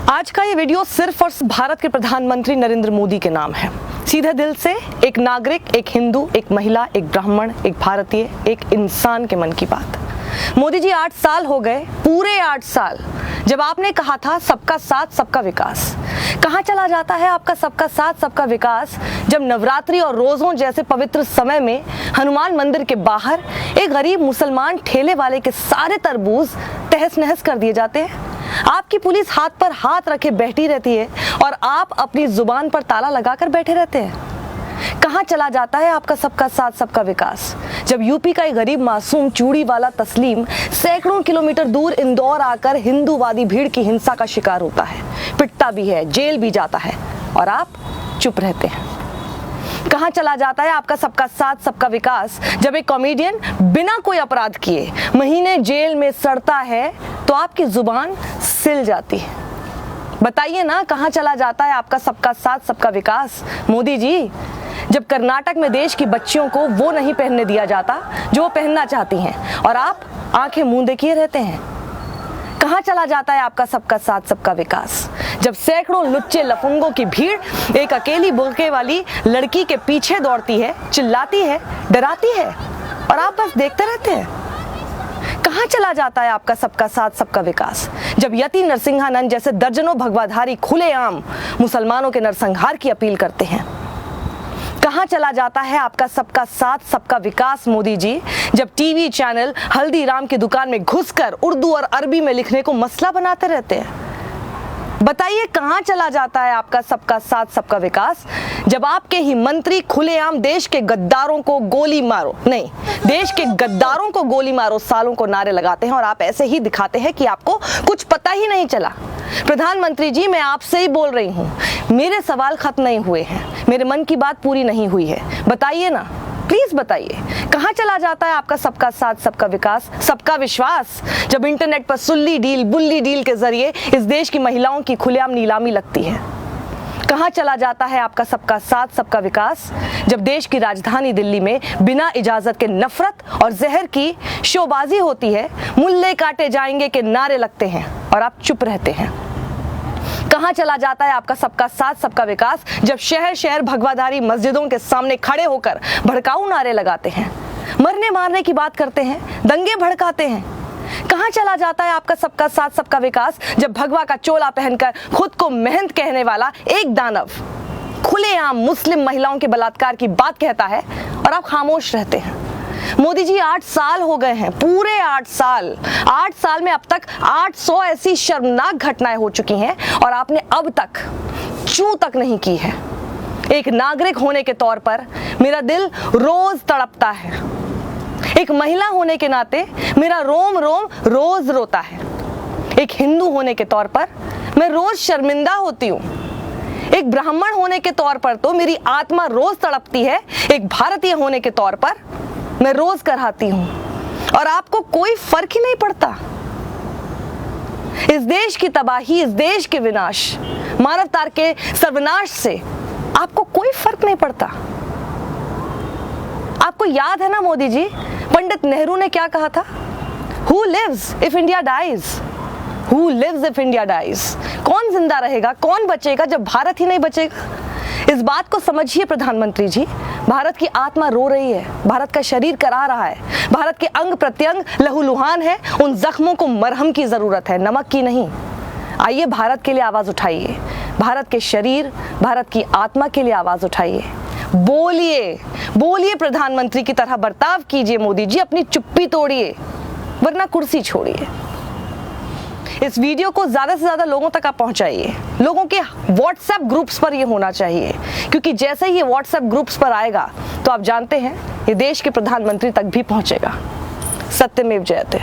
आज का ये वीडियो सिर्फ और भारत के प्रधानमंत्री नरेंद्र मोदी के नाम है। सीधे दिल से एक नागरिक, एक हिंदू, एक महिला, एक ब्राह्मण, एक भारतीय, एक इंसान के मन की बात। मोदी जी 8 साल हो गए, पूरे 8 साल, जब आपने कहा था सबका साथ सबका विकास। कहाँ चला जाता है आपका सबका साथ सबका विकास, जब नवरात्रि और रोजों जैसे पवित्र समय में हनुमान मंदिर के बाहर एक गरीब मुसलमान ठेले वाले के सारे तरबूज तहस नहस कर दिए जाते हैं। आपकी पुलिस हाथ पर हाथ रखे बैठी रहती है और आप अपनी जुबान पर ताला लगाकर बैठे रहते हैं। कहाँ चला जाता है आपका सबका साथ सबका विकास, जब यूपी का एक गरीब मासूम चूड़ी वाला तस्लीम सैकड़ों किलोमीटर दूर इंदौर आकर हिंदूवादी भीड़ की हिंसा का शिकार होता है, पिटता भी है, जेल भी जाता है और आप चुप रहते हैं। कहाँ चला जाता है आपका सबका साथ सबका विकास, जब एक कॉमेडियन बिना कोई अपराध किए महीने जेल में सड़ता है तो आपकी जुबान सिल जाती है। बताइए ना, कहाँ चला जाता है आपका सबका साथ सबका विकास मोदी जी, जब कर्नाटक में देश की बच्चियों को वो नहीं पहनने दिया जाता जो वो पहनना चाहती हैं और आप आंखें मूंदे किए रहते हैं। कहाँ चला जाता है आपका सबका साथ सबका विकास, जब सैकड़ों लुच्चे लफंगों की भीड़ एक अकेली बुर्के वाली लड़की के पीछे दौड़ती है, चिल्लाती है, डराती है और आप बस देखते रहते हैं। कहाँ चला जाता है आपका सबका साथ सबका विकास, जब यति नरसिंहानंद जैसे दर्जनों भगवाधारी खुलेआम मुसलमानों के नरसंहार की अपील करते हैं। कहाँ चला जाता है आपका सबका साथ सबका विकास मोदी जी, जब टीवी चैनल हल्दीराम की दुकान में घुसकर उर्दू और अरबी में लिखने को मसला बनाते रहते हैं। बताइए कहाँ चला जाता है आपका सबका साथ सबका विकास, जब आपके ही मंत्री खुलेआम देश के गद्दारों को गोली मारो, नहीं, देश के गद्दारों को गोली मारो सालों को नारे लगाते हैं और आप ऐसे ही दिखाते हैं कि आपको कुछ पता ही नहीं चला। प्रधानमंत्री जी, मैं आपसे ही बोल रही हूँ, मेरे सवाल खत्म नहीं हुए हैं, मेरे मन की बात पूरी नहीं हुई है। बताइए ना, प्लीज बताइए, कहाँ चला जाता है आपका सबका साथ सबका विकास, सबका विश्वास, जब इंटरनेट पर सुल्ली डील बुल्ली डील के जरिए इस देश की महिलाओं की खुलेआम नीलामी लगती है। कहाँ चला जाता है आपका सबका साथ सबका विकास, जब देश की राजधानी दिल्ली में बिना इजाजत के नफरत और जहर की शोबाजी होती है, मुल्ले काटे जाएंगे के नारे लगते हैं और आप चुप रहते हैं। कहाँ चला जाता है आपका सबका साथ सबका विकास, जब शहर शहर भगवाधारी मस्जिदों के सामने खड़े होकर भड़काऊ नारे लगाते हैं, मरने मारने की बात करते हैं, दंगे भड़काते हैं। कहाँ चला जाता है आपका सबका साथ सबका विकास, जब भगवा का चोला पहनकर खुद को महंत कहने वाला एक दानव खुलेआम मुस्लिम महिलाओं के बलात्कार की बात कहता है और आप खामोश रहते हैं। मोदी जी 8 साल हो गए हैं, पूरे 8 साल। 8 साल में अब तक 800 ऐसी शर्मनाक घटनाएं हो चुकी हैं और आपने अब तक चूं तक नहीं की है। एक नागरिक होने के तौर पर मेरा दिल रोज तड़पता है, एक महिला होने के नाते मेरा रोम रोम रोज रोता है, एक हिंदू होने के तौर पर मैं रोज शर्मिंदा होती हूँ, एक ब्राह्मण होने के तौर पर तो मेरी आत्मा रोज तड़पती है, एक भारतीय होने के तौर पर मैं रोज कराहती हूँ और आपको कोई फर्क ही नहीं पड़ता। इस देश की तबाही, इस देश के विनाश, मानवता के सर्वनाश से आपको कोई फर्क नहीं पड़ता। आपको याद है ना मोदी जी, पंडित नेहरू ने क्या कहा था? Who lives if India dies? Who lives if India dies? कौन जिंदा रहेगा, कौन बचेगा जब भारत ही नहीं बचेगा? इस बात को समझिए प्रधानमंत्री जी, भारत की आत्मा रो रही है, भारत का शरीर करा रहा है, भारत के अंग प्रत्यंग लहूलुहान है, उन जख्मों को मरहम की जरूरत है, नमक की नहीं। आइए भारत के लिए आवाज उठाइए, भारत के शरीर, भारत की आत्मा के लिए आवाज उठाइए। बोलिए, बोलिए, प्रधानमंत्री की तरह बर्ताव कीजिए मोदी जी, अपनी चुप्पी तोड़िए वरना कुर्सी छोड़िए। इस वीडियो को ज्यादा से ज्यादा लोगों तक आप पहुंचाइए, लोगों के व्हाट्सएप ग्रुप्स पर ये होना चाहिए, क्योंकि जैसे ही ये व्हाट्सएप ग्रुप्स पर आएगा तो आप जानते हैं ये देश के प्रधानमंत्री तक भी पहुंचेगा। सत्यमेव जयते।